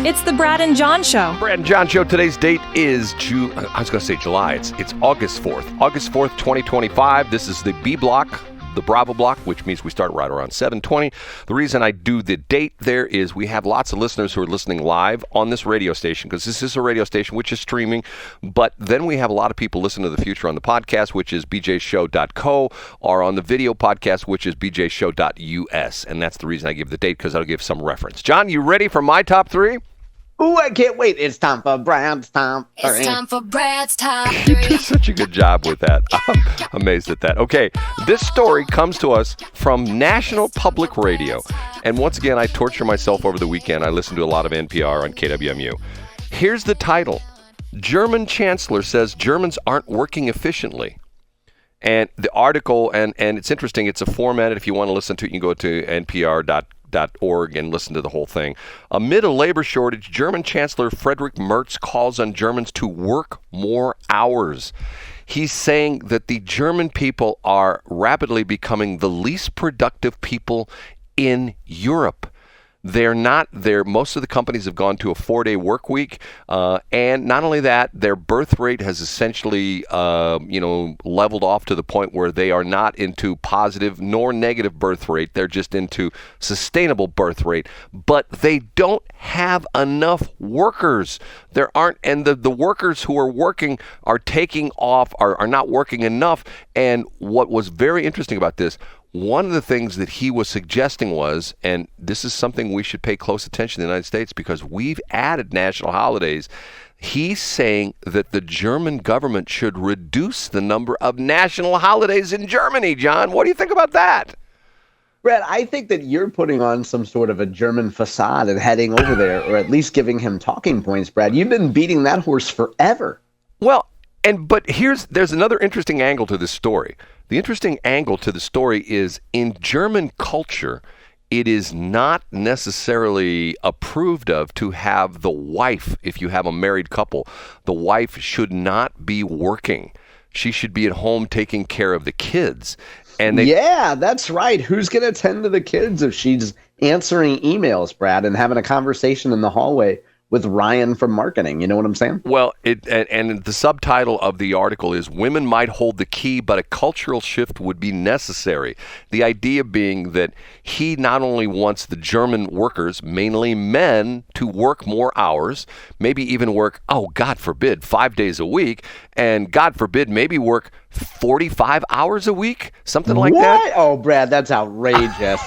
It's the Brad and John Show. Brad and John Show. Today's date is July. It's August 4th. August 4th, 2025. This is the B block, the Bravo block, which means we start right around 7:20. The reason I do the date there is we have lots of listeners who are listening live on this radio station, because this is a radio station which is streaming, but then we have a lot of people listening to the future on the podcast, which is bjshow.co, or on the video podcast, which is bjshow.us, and that's the reason I give the date, because I'll give some reference. John, you ready for my top three? Ooh, I can't wait. It's time for Brad's Top 3. It's time for Brad's Top 3. You did such a good job with that. I'm amazed at that. Okay, this story comes to us from National Public Radio. And once again, I torture myself over the weekend. I listen to a lot of NPR on KWMU. Here's the title. German Chancellor says Germans aren't working efficiently. And the article, and it's interesting, it's a formatted, if you want to listen to it, you can go to npr.org and listen to the whole thing. Amid a labor shortage, German Chancellor Friedrich Merz calls on Germans to work more hours. He's saying that the German people are rapidly becoming the least productive people in Europe. Most of the companies have gone to a 4-day work week, and not only that, their birth rate has essentially, leveled off to the point where they are not into positive nor negative birth rate. They're just into sustainable birth rate, but they don't have enough workers. There aren't, and the workers who are working are taking off, are not working enough. And what was very interesting about this, one of the things that he was suggesting was, and this is something we should pay close attention in the United States because we've added national holidays, he's saying that the German government should reduce the number of national holidays in Germany. John, what do you think about that? Brad, I think that you're putting on some sort of a German facade and heading over there, or at least giving him talking points, Brad. You've been beating that horse forever. Well, but there's another interesting angle to this story. The interesting angle to the story is in German culture, it is not necessarily approved of to have the wife, if you have a married couple, the wife should not be working. She should be at home taking care of the kids. Yeah, that's right. Who's going to tend to the kids if she's answering emails, Brad, and having a conversation in the hallway with Ryan from marketing? You know what I'm saying? Well, and the subtitle of the article is "Women Might Hold the Key, but a Cultural Shift Would Be Necessary." The idea being that he not only wants the German workers, mainly men, to work more hours, maybe even work, God forbid, 5 days a week, and God forbid, maybe work 45 hours a week, something like that. Oh, Brad, that's outrageous.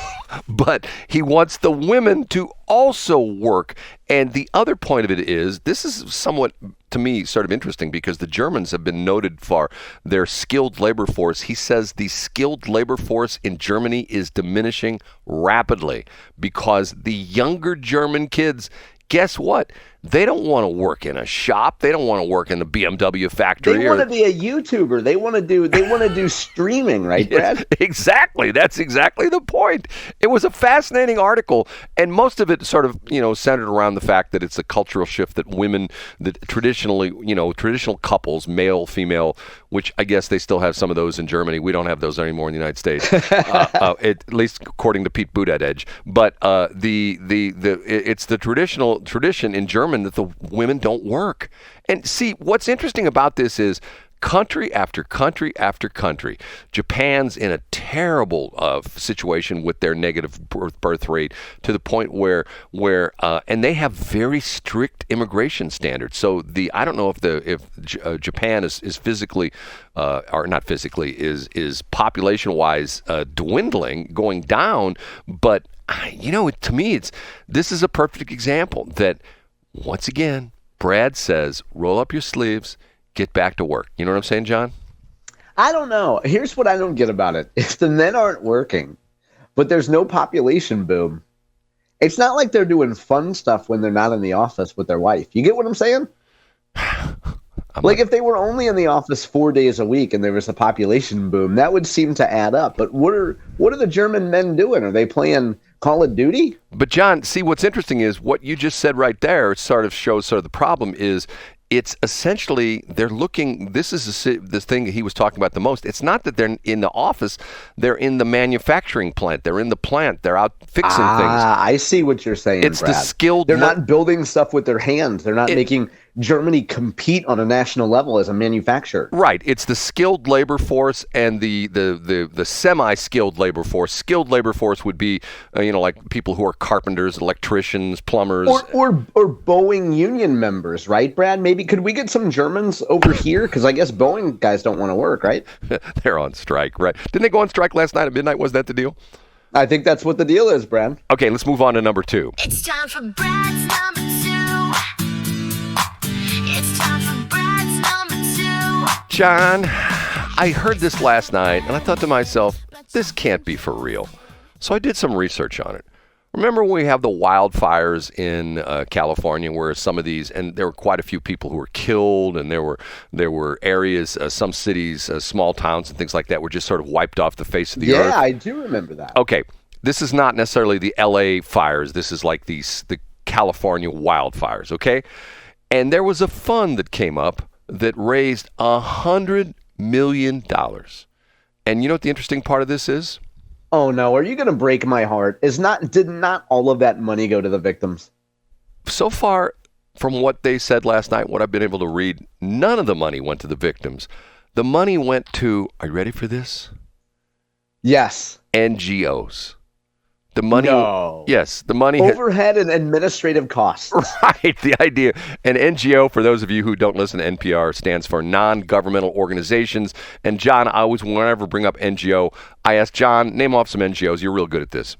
But he wants the women to also work. And the other point of it is, this is somewhat, to me, sort of interesting because the Germans have been noted for their skilled labor force. He says the skilled labor force in Germany is diminishing rapidly because the younger German kids, guess what? They don't want to work in a shop. They don't want to work in the BMW factory. They want to be a YouTuber. They want to do streaming, right, Brad? Exactly. That's exactly the point. It was a fascinating article, and most of it sort of, centered around the fact that it's a cultural shift that women, that traditionally, traditional couples, male, female, which I guess they still have some of those in Germany. We don't have those anymore in the United States, at least according to Pete Buttigieg. But it's the tradition in Germany that the women don't work. And see, what's interesting about this is country after country after country. Japan's in a terrible situation with their negative birth rate to the point where and they have very strict immigration standards. So I don't know if Japan is physically or not physically is population-wise dwindling, going down, but to me this is a perfect example that once again Brad says roll up your sleeves, get back to work. You know what I'm saying, John? I don't know. Here's what I don't get about it. If the men aren't working, but there's no population boom, it's not like they're doing fun stuff when they're not in the office with their wife. You get what I'm saying? If they were only in the office 4 days a week and there was a population boom, that would seem to add up. But what are the German men doing? Are they playing Call of Duty? But John, see, what's interesting is what you just said right there sort of shows the problem is it's essentially they're looking. This is the thing that he was talking about the most. It's not that they're in the office; they're in the manufacturing plant. They're in the plant. They're out fixing things. I see what you're saying. It's Brad. the skilled. They're not building stuff with their hands. They're not making Germany compete on a national level as a manufacturer. Right. It's the skilled labor force and the semi-skilled labor force. Skilled labor force would be, like people who are carpenters, electricians, plumbers. Or Boeing union members, right, Brad? Maybe could we get some Germans over here? Because I guess Boeing guys don't want to work, right? They're on strike, right? Didn't they go on strike last night at midnight? Was that the deal? I think that's what the deal is, Brad. Okay, let's move on to number 2. It's time for Brad's number 2. It's time for Brad's number 2. John, I heard this last night, and I thought to myself, this can't be for real. So I did some research on it. Remember when we have the wildfires in California where some of these, and there were quite a few people who were killed, and there were areas, some cities, small towns and things like that were just sort of wiped off the face of the earth? Yeah, I do remember that. Okay, this is not necessarily the LA fires. This is like the California wildfires, okay? And there was a fund that came up that raised $100 million. And you know what the interesting part of this is? Oh no, are you going to break my heart? Did not all of that money go to the victims? So far, from what they said last night, what I've been able to read, none of the money went to the victims. The money went to, are you ready for this? Yes. NGOs. The money, no. Yes, the money. Overhead and administrative costs. Right, the idea. An NGO, for those of you who don't listen to NPR, stands for non-governmental organizations. And John, I always, whenever I bring up NGO, I ask John, name off some NGOs. You're real good at this.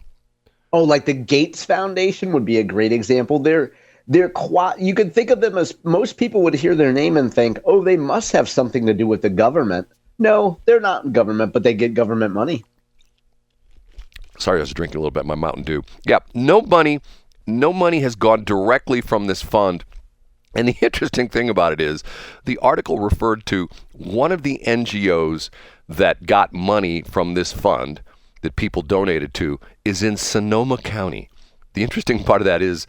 Oh, like the Gates Foundation would be a great example. You could think of them as, most people would hear their name and think, oh, they must have something to do with the government. No, they're not government, but they get government money. Sorry, I was drinking a little bit of my Mountain Dew. Yeah, no money has gone directly from this fund. And the interesting thing about it is the article referred to one of the NGOs that got money from this fund that people donated to is in Sonoma County. The interesting part of that is,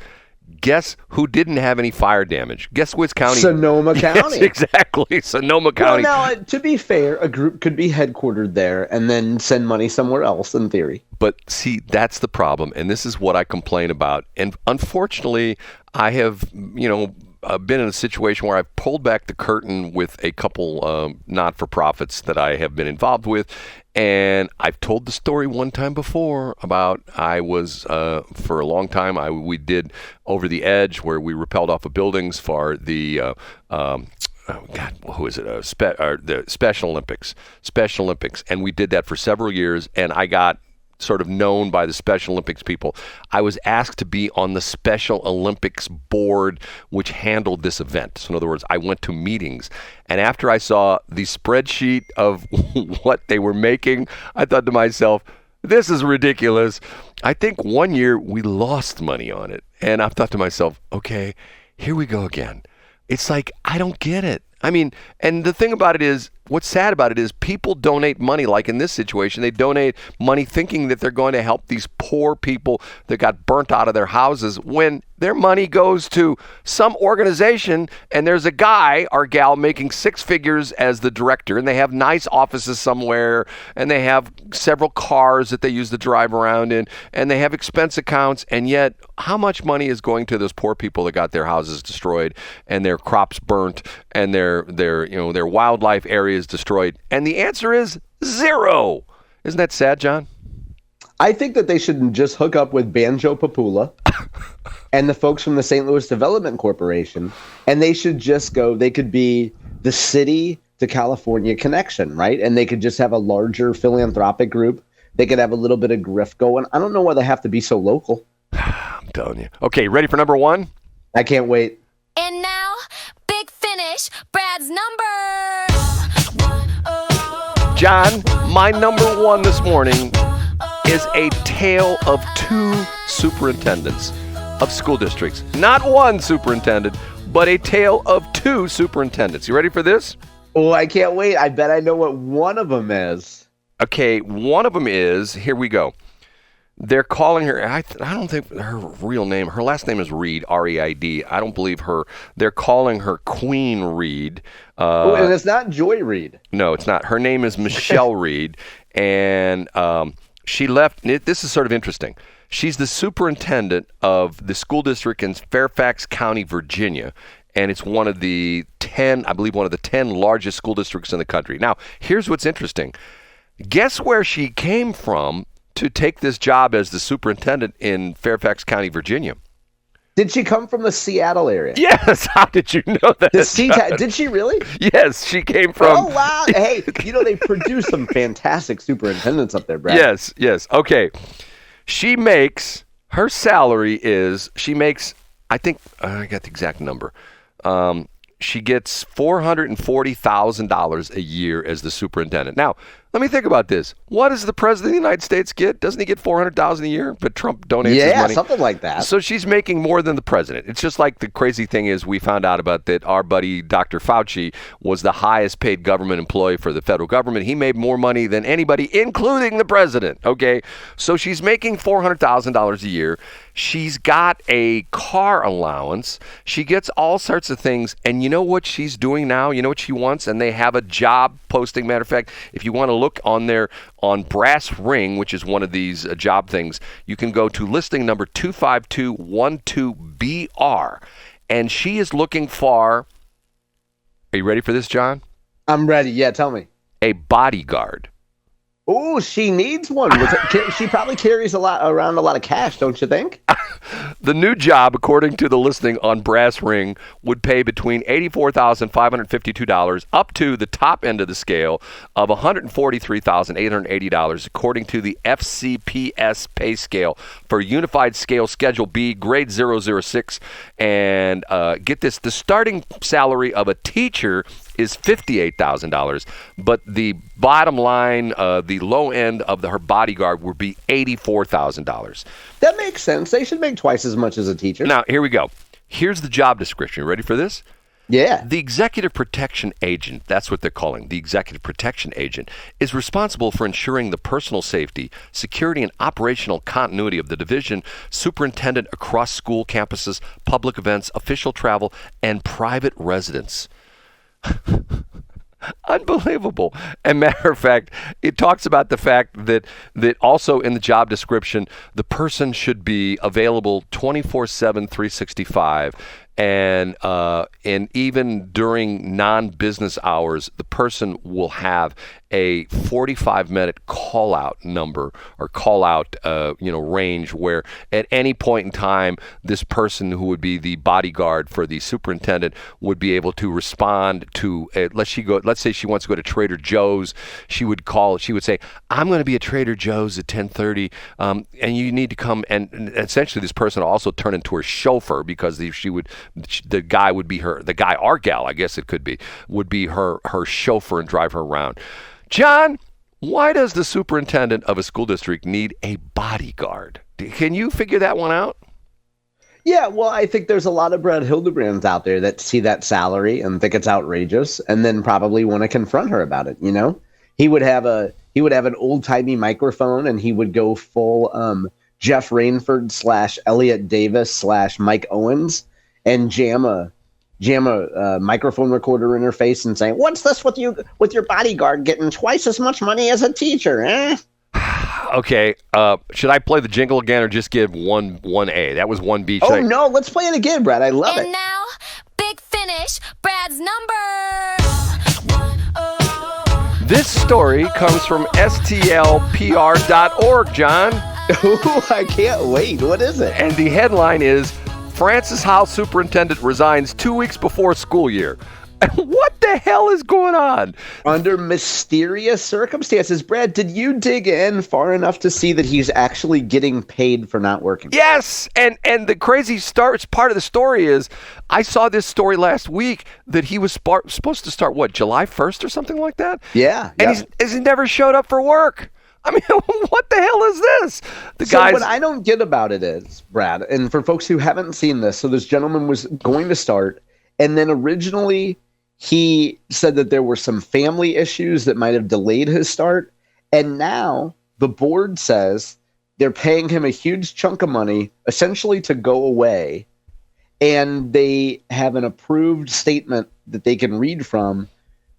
guess who didn't have any fire damage? Guess which county? Sonoma County. Yes, exactly. Sonoma County. Well, now, to be fair, a group could be headquartered there and then send money somewhere else, in theory. But see, that's the problem. And this is what I complain about. And unfortunately, I have, been in a situation where I've pulled back the curtain with a couple not-for-profits that I have been involved with. And I've told the story one time before about I was, for a long time, we did Over the Edge, where we rappelled off of buildings for the, who is it? The Special Olympics. Special Olympics. And we did that for several years, and I got sort of known by the Special Olympics people. I was asked to be on the Special Olympics board, which handled this event. So in other words, I went to meetings. And after I saw the spreadsheet of what they were making, I thought to myself, this is ridiculous. I think one year we lost money on it. And I thought to myself, okay, here we go again. It's like, I don't get it. I mean, and the thing about it is, what's sad about it is people donate money, like in this situation, they donate money thinking that they're going to help these poor people that got burnt out of their houses when their money goes to some organization and there's a guy or gal making six figures as the director, and they have nice offices somewhere, and they have several cars that they use to drive around in, and they have expense accounts, and yet how much money is going to those poor people that got their houses destroyed and their crops burnt and their wildlife areas destroyed? And the answer is zero. Isn't that sad, John? I think that they should just hook up with Banjo Papula and the folks from the St. Louis Development Corporation, and they should just go, they could be the city to California connection, right? And they could just have a larger philanthropic group. They could have a little bit of grift going. I don't know why they have to be so local. I'm telling you. Okay, ready for number one? I can't wait. And now, big finish, Brad's number. John, my number one this morning is a tale of two superintendents of school districts. Not one superintendent, but a tale of two superintendents. You ready for this? Oh, I can't wait. I bet I know what one of them is. Okay, one of them is, here we go. They're calling her. I don't think her real name. Her last name is Reed, R-E-I-D. I don't believe her. They're calling her Queen Reed. And it's not Joy Reid. No, it's not. Her name is Michelle Reed, and she left. This is sort of interesting. She's the superintendent of the school district in Fairfax County, Virginia, and it's one of the 10 largest school districts in the country. Now, here's what's interesting. Guess where she came from to take this job as the superintendent in Fairfax County, Virginia? Did she come from the Seattle area? Yes. How did you know that? Did she really? Yes, she came from. Oh, wow. Hey, they produce some fantastic superintendents up there, Brad. Yes. Okay. Her salary is, I think, I got the exact number. She gets $440,000 a year as the superintendent. Now, let me think about this. What does the president of the United States get? Doesn't he get $400,000 a year? But Trump donates his money. Yeah, something like that. So she's making more than the president. It's just like the crazy thing is we found out about that our buddy Dr. Fauci was the highest paid government employee for the federal government. He made more money than anybody, including the president. Okay, so she's making $400,000 a year. She's got a car allowance. She gets all sorts of things. And you know what she's doing now? You know what she wants? And they have a job posting. Matter of fact, if you want to look on there on Brass Ring, which is one of these job things, you can go to listing number 25212BR. And she is looking for, are you ready for this, John? I'm ready. Yeah, tell me. A bodyguard. Oh, she needs one. She probably carries around a lot of cash, don't you think? The new job, according to the listing on Brass Ring, would pay between $84,552 up to the top end of the scale of $143,880, according to the FCPS pay scale for Unified Scale Schedule B, grade 006. And get this, the starting salary of a teacher is $58,000, but the bottom line, the low end of her bodyguard would be $84,000. That makes sense. They should make twice as much as a teacher. Now, here we go. Here's the job description. You ready for this? Yeah. The executive protection agent, that's what they're calling, the executive protection agent, is responsible for ensuring the personal safety, security, and operational continuity of the division superintendent across school campuses, public events, official travel, and private residence. Unbelievable. And matter of fact, it talks about the fact that also in the job description, the person should be available 24/7, 365. And even during non-business hours, the person will have a 45-minute call-out number or call-out range where at any point in time, this person who would be the bodyguard for the superintendent would be able to respond to. Let's say she wants to go to Trader Joe's. She would say, "I'm going to be at Trader Joe's at 10:30, and you need to come." And essentially, this person will also turn into her chauffeur because the guy would be her, the guy or gal, I guess it could be, would be her chauffeur and drive her around. John, why does the superintendent of a school district need a bodyguard? Can you figure that one out? Yeah, well, I think there's a lot of Brad Hildebrands out there that see that salary and think it's outrageous, and then probably want to confront her about it. He would have an old timey microphone, and he would go full Jeff Rainford / Elliot Davis / Mike Owens, and jam a microphone recorder in her face and say, "What's this with your bodyguard getting twice as much money as a teacher, eh?" Okay, should I play the jingle again or just give one A? That was 1B. No, let's play it again, Brad. I love it. And now, big finish, Brad's number. This story comes from stlpr.org, John. Ooh, I can't wait. What is it? And the headline is, Francis House Superintendent resigns 2 weeks before school year. What the hell is going on? Under mysterious circumstances. Brad, did you dig in far enough to see that he's actually getting paid for not working? Yes, and the crazy part of the story is, I saw this story last week that he was supposed to start, July 1st or something like that? Yeah. And he's never showed up for work. I mean, what the hell is this? What I don't get about it is, Brad, and for folks who haven't seen this, so this gentleman was going to start, and then originally he said that there were some family issues that might have delayed his start, and now the board says They're paying him a huge chunk of money, essentially to go away, and they have an approved statement that they can read from.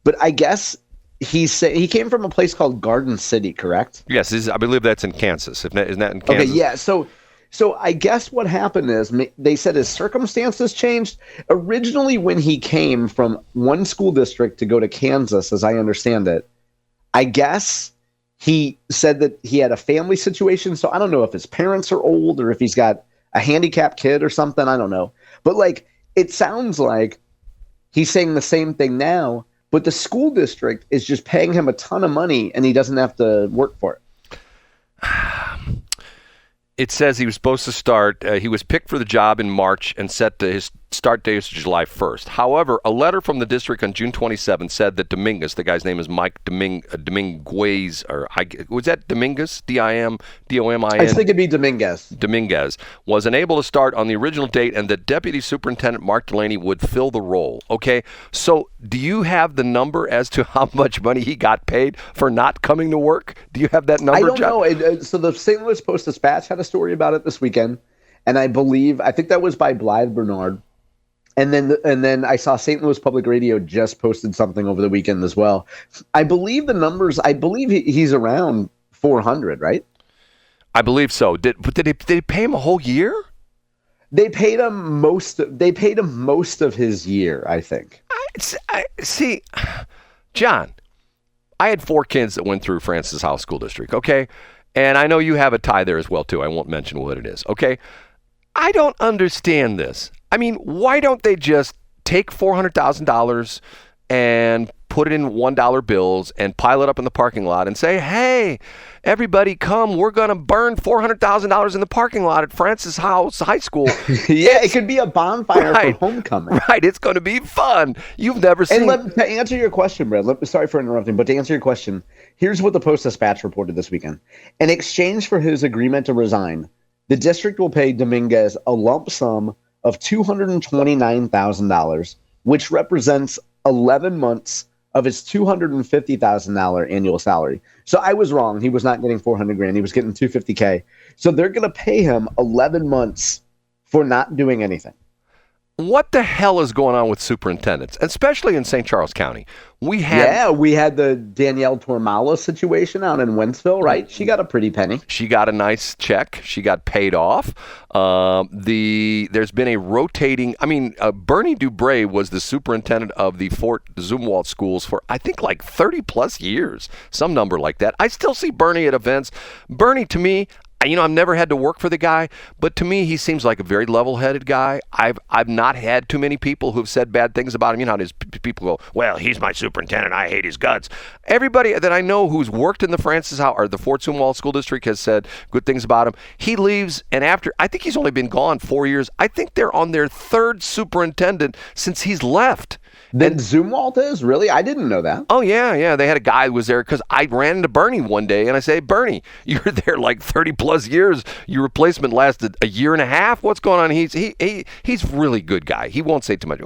But I guess he came from a place called Garden City, correct? Yes, I believe that's in Kansas. Isn't that in Kansas? Okay, yeah. So I guess what happened is they said his circumstances changed. Originally, when he came from one school district to go to Kansas, as I understand it, I guess he said that he had a family situation. So I don't know if his parents are old or if he's got a handicapped kid or something. I don't know. But like, it sounds like he's saying the same thing now, but the school district is just paying him a ton of money and he doesn't have to work for it. It says he was supposed to start. He was picked for the job in March and set to his start date is July 1st. However, a letter from the district on June 27th said that Dominguez, the guy's name is Mike Dominguez, was that Dominguez? D-I-M-D-O-M-I-N? I think it'd be Dominguez. Dominguez was unable to start on the original date, and that Deputy Superintendent Mark Delaney would fill the role. Okay, so do you have the number as to how much money he got paid for not coming to work? Do you have that number, I don't John? know. So the St. Louis Post-Dispatch had a story about it this weekend, and I think that was by Blythe Bernard. And then I saw St. Louis Public Radio just posted something over the weekend as well. I believe the numbers. I believe he's around 400, right? I believe so. Did they pay him a whole year? They paid him most of his year, I think. See, John, I had 4 kids that went through Francis House School District. Okay, and I know you have a tie there as well too. I won't mention what it is. Okay, I don't understand this. I mean, why don't they just take $400,000 and put it in $1 bills and pile it up in the parking lot and say, hey, everybody come, we're going to burn $400,000 in the parking lot at Francis House High School. Yeah, it could be a bonfire for homecoming. Right, it's going to be fun. You've never seen... And to answer your question, Brad, sorry for interrupting, but to answer your question, here's what the Post-Dispatch reported this weekend. In exchange for his agreement to resign, the district will pay Dominguez a lump sum of $229,000, which represents 11 months of his $250,000 annual salary. So I was wrong. He was not getting $400,000. He was getting $250K. So they're going to pay him 11 months for not doing anything. What the hell is going on with superintendents, especially in St. Charles County? We had the Danielle Tormala situation out in Wentzville, right? She got a pretty penny. She got a nice check. She got paid off. There's been a rotating. I mean, Bernie Dubray was the superintendent of the Fort Zumwalt schools for I think like 30 plus years, some number like that. I still see Bernie at events. Bernie, to me, I've never had to work for the guy, but to me, he seems like a very level-headed guy. I've not had too many people who've said bad things about him. You know how there's people go, well, he's my superintendent. I hate his guts. Everybody that I know who's worked in the Francis House or the Fort Zumwalt School District has said good things about him. He leaves, and after, I think he's only been gone 4 years. I think they're on their 3rd superintendent since he's left. Then Zumwalt is? Really? I didn't know that. Oh, yeah. They had a guy who was there because I ran into Bernie one day and I say, Bernie, you were there like 30 plus years. Your replacement lasted a year and a half. What's going on? He's really good guy. He won't say too much.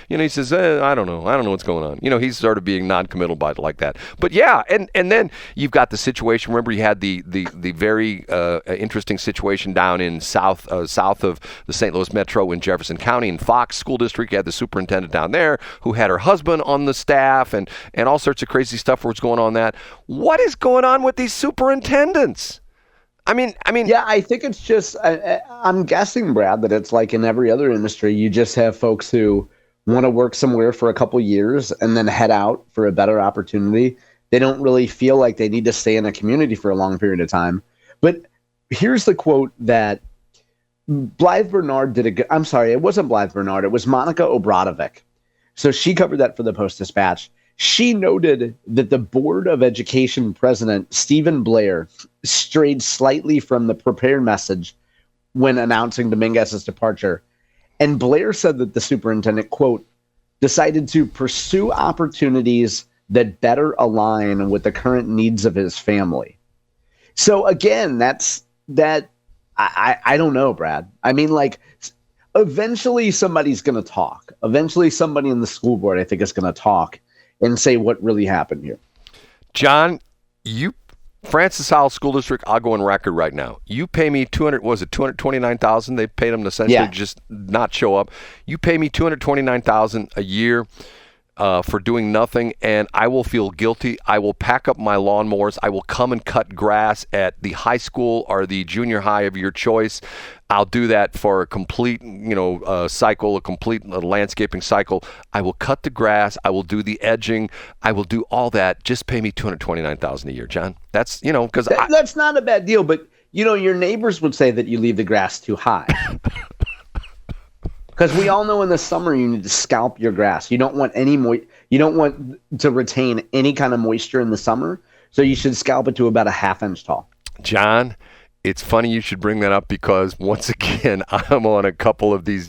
He says, I don't know what's going on. He's sort of being non-committal by it like that. But yeah, and then you've got the situation. Remember, you had the very interesting situation down in south of the St. Louis Metro in Jefferson County in Fox School District. You had the superintendent down there who had her husband on the staff and all sorts of crazy stuff was going on that. What is going on with these superintendents? I mean. Yeah, I think it's just, I'm guessing, Brad, that it's like in every other industry, you just have folks who want to work somewhere for a couple years and then head out for a better opportunity. They don't really feel like they need to stay in a community for a long period of time. But here's the quote that Blythe Bernard I'm sorry, it wasn't Blythe Bernard. It was Monica Obradovic. So she covered that for the Post-Dispatch. She noted that the Board of Education president, Stephen Blair, strayed slightly from the prepared message when announcing Dominguez's departure. And Blair said that the superintendent, quote, decided to pursue opportunities that better align with the current needs of his family. So again, I don't know, Brad. I mean, like, eventually somebody's going to talk. Eventually somebody in the school board, I think, is going to talk and say what really happened here. John, you Francis Howell School District, I'll go on record right now. You pay me $229,000. They paid them to essentially just not show up. You pay me $229,000 a year for doing nothing, and I will feel guilty. I will pack up my lawnmowers. I will come and cut grass at the high school or the junior high of your choice. I'll do that for a complete, cycle, a complete landscaping cycle. I will cut the grass. I will do the edging. I will do all that. Just pay me $229,000 a year, John. That's, because that's not a bad deal, but your neighbors would say that you leave the grass too high. Because we all know in the summer you need to scalp your grass. You don't want you don't want to retain any kind of moisture in the summer, so you should scalp it to about a half-inch tall. John, it's funny you should bring that up because once again I'm on a couple of these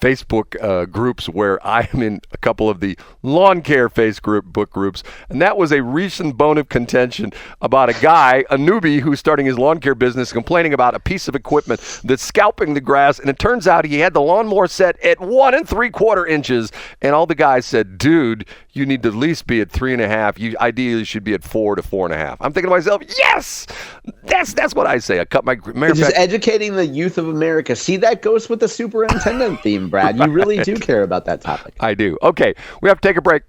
Facebook groups where I am in a couple of the lawn care Facebook groups, and that was a recent bone of contention about a guy, a newbie who's starting his lawn care business, complaining about a piece of equipment that's scalping the grass, and it turns out he had the lawnmower set at 1 3/4 inches, and all the guys said, dude, you need to at least be at 3.5. You ideally should be at 4 to 4.5. I'm thinking to myself, yes, that's what I say. I cut my just educating the youth of America. See, that goes with the superintendent theme, Brad. You really do care about that topic. I do. Okay, we have to take a break.